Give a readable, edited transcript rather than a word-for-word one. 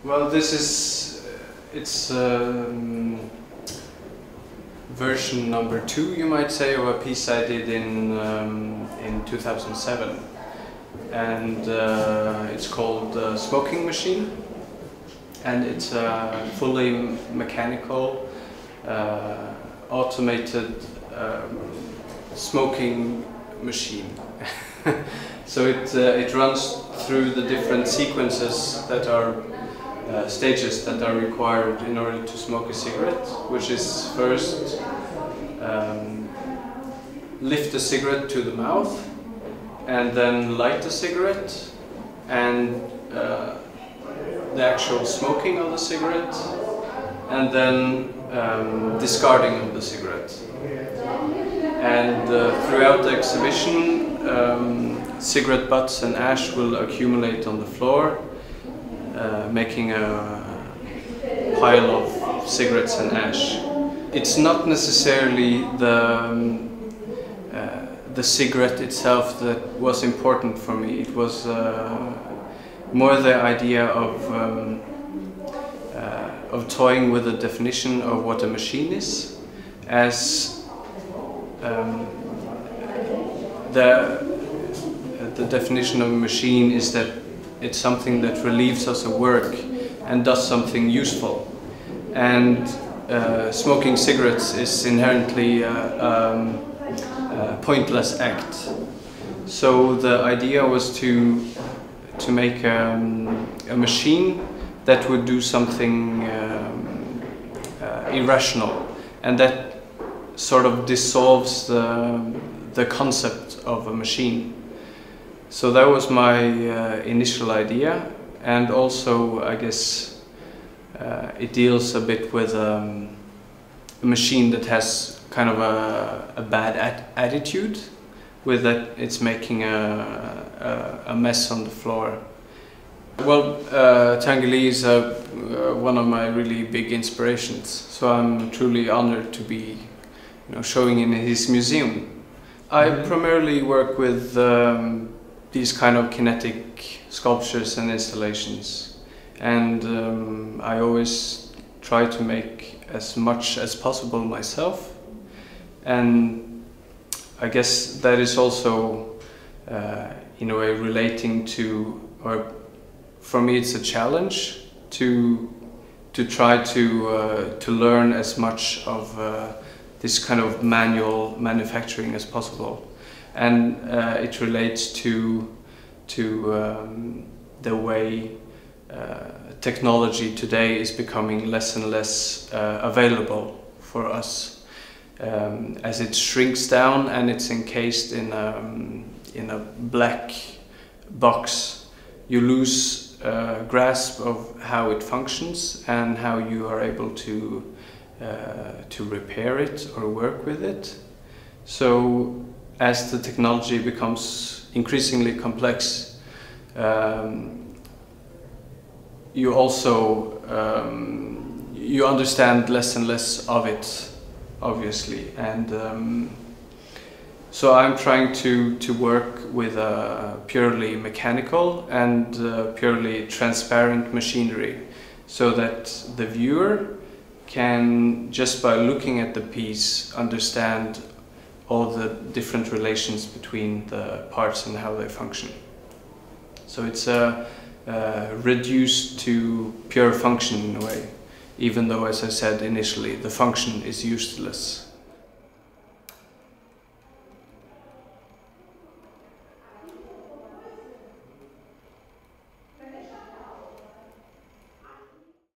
Well, this is it's version number 2, you might say, of a piece I did in 2007, and it's called Smoking Machine, and it's a fully mechanical, automated smoking machine. So it runs through the different sequences that are stages that are required in order to smoke a cigarette, which is first lift the cigarette to the mouth, and then light the cigarette, and the actual smoking of the cigarette, and then discarding of the cigarette. And throughout the exhibition, cigarette butts and ash will accumulate on the floor, making a pile of cigarettes and ash. It's not necessarily the cigarette itself that was important for me. It was more the idea of toying with the definition of what a machine is, as the definition of a machine is that it's something that relieves us of work and does something useful. And smoking cigarettes is inherently a pointless act. So the idea was to make a machine that would do something irrational, and that sort of dissolves the concept of a machine. So that was my initial idea, and also I guess it deals a bit with a machine that has kind of a bad attitude, with that it's making a mess on the floor. Well, Tinguely is one of my really big inspirations, so I'm truly honored to be showing in his museum. I primarily work with these kind of kinetic sculptures and installations, and I always try to make as much as possible myself, and I guess that is also in a way relating to, or for me it's a challenge to try to learn as much of this kind of manual manufacturing as possible. And it relates to the way technology today is becoming less and less available for us. As it shrinks down and it's encased in a black box, you lose grasp of how it functions and how you are able to repair it or work with it. So as the technology becomes increasingly complex, you also you understand less and less of it, obviously, and so I'm trying to work with a purely mechanical and purely transparent machinery, so that the viewer can, just by looking at the piece, understand all the different relations between the parts and how they function. So it's reduced to pure function in a way, even though, as I said initially, the function is useless.